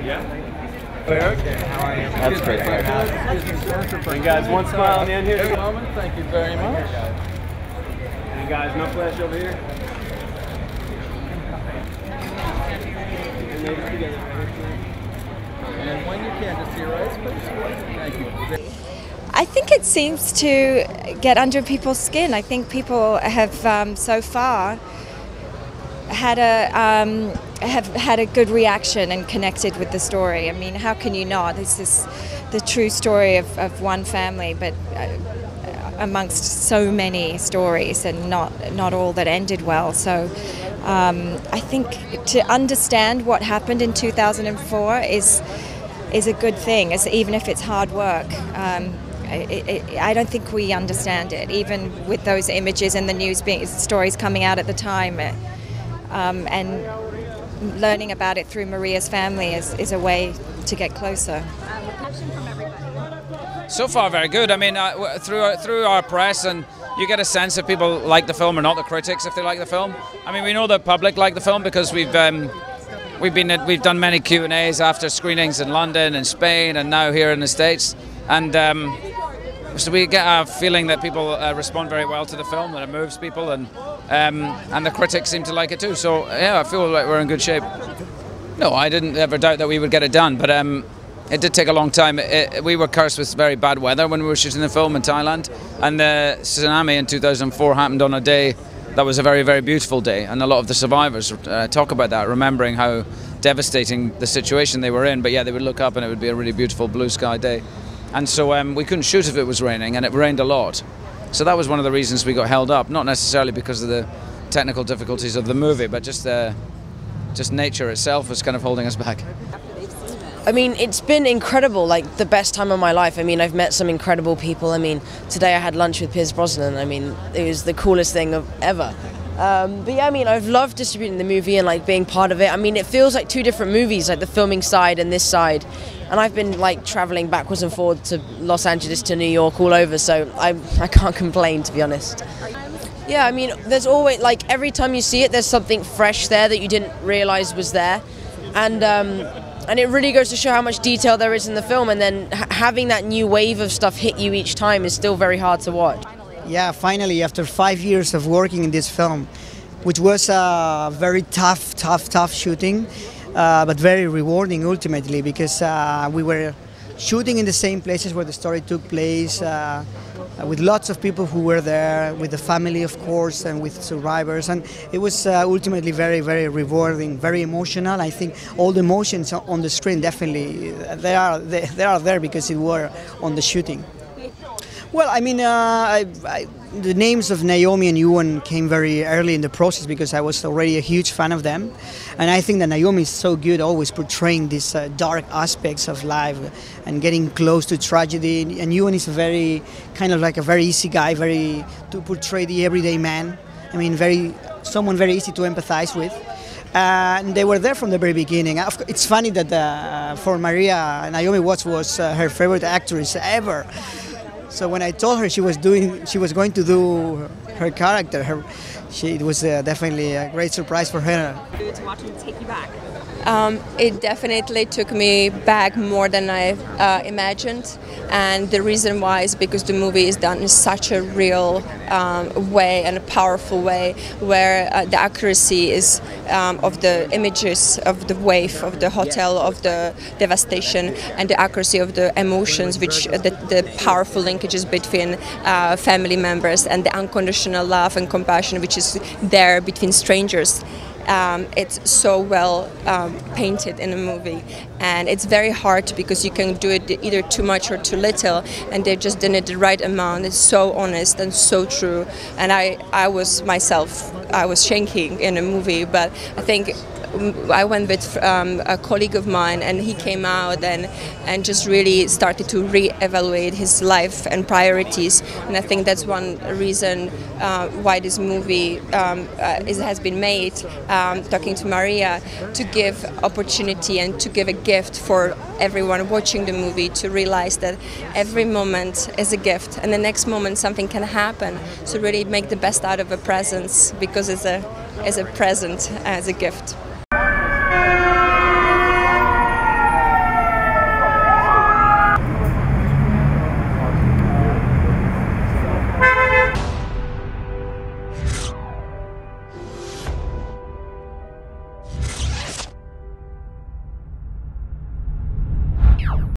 Yeah. How are you? That's great. You guys, one smile on the end here. Thank you very much. You guys, no flash over here. And when you can, just your eyes, please. Thank you. I think it seems to get under people's skin. I think people have so far had a good reaction and connected with the story. I mean, how can you not? This is the true story of one family, but amongst so many stories, and not all that ended well. So I think to understand what happened in 2004 is a good thing, even if it's hard work. I don't think we understand it, even with those images and the news stories coming out at the time. And learning about it through Maria's family is a way to get closer. So far, very good. I mean, through our press, and you get a sense if people like the film or not. The critics, if they like the film. I mean, we know the public like the film because we've done many Q&As after screenings in London and Spain, and now here in the States, and so we get a feeling that people respond very well to the film, that it moves people, and the critics seem to like it too. So yeah, I feel like we're in good shape. No, I didn't ever doubt that we would get it done, but it did take a long time. We were cursed with very bad weather when we were shooting the film in Thailand, and the tsunami in 2004 happened on a day that was a very, very beautiful day, and a lot of the survivors talk about that, remembering how devastating the situation they were in. But yeah, they would look up and it would be a really beautiful blue sky day. And so we couldn't shoot if it was raining, and it rained a lot. So that was one of the reasons we got held up, not necessarily because of the technical difficulties of the movie, but just nature itself was kind of holding us back. I mean, it's been incredible, like the best time of my life. I mean, I've met some incredible people. I mean, today I had lunch with Pierce Brosnan. I mean, it was the coolest thing ever. But yeah, I mean, I've loved distributing the movie and like being part of it. I mean, it feels like two different movies, like the filming side and this side. And I've been like traveling backwards and forwards to Los Angeles to New York, all over. So I can't complain, to be honest. Yeah, I mean, there's always, like, every time you see it, there's something fresh there that you didn't realize was there. And it really goes to show how much detail there is in the film, and then having that new wave of stuff hit you each time is still very hard to watch. Yeah, finally, after 5 years of working in this film, which was a very tough shooting, but very rewarding ultimately, because we were shooting in the same places where the story took place, with lots of people who were there, with the family, of course, and with survivors, and it was ultimately very, very rewarding, very emotional. I think all the emotions on the screen definitely they are there because it were on the shooting. Well, I mean, the names of Naomi and Ewan came very early in the process because I was already a huge fan of them, and I think that Naomi is so good, always portraying these dark aspects of life and getting close to tragedy. And Ewan is a very kind of like a very easy guy, to portray the everyday man. I mean, someone very easy to empathize with. And they were there from the very beginning. It's funny that for Maria, Naomi Watts was her favorite actress ever. So when I told her she was going to do her character, it was definitely a great surprise for her. To watch it take you back. It definitely took me back more than I imagined, and the reason why is because the movie is done in such a real way and a powerful way, where the accuracy is of the images of the wave, of the hotel, of the devastation, and the accuracy of the emotions, which the powerful linkages between family members, and the unconditional love and compassion which is there between strangers. It's so well painted in the movie, and it's very hard because you can do it either too much or too little, and they just did it the right amount. It's so honest and so true, and I was shaking in the movie, but I think I went with a colleague of mine, and he came out and just really started to re-evaluate his life and priorities, and I think that's one reason why this movie has been made, talking to Maria, to give opportunity and to give a gift for everyone watching the movie to realize that every moment is a gift, and the next moment something can happen, so really make the best out of a presence, because it's a present as a gift.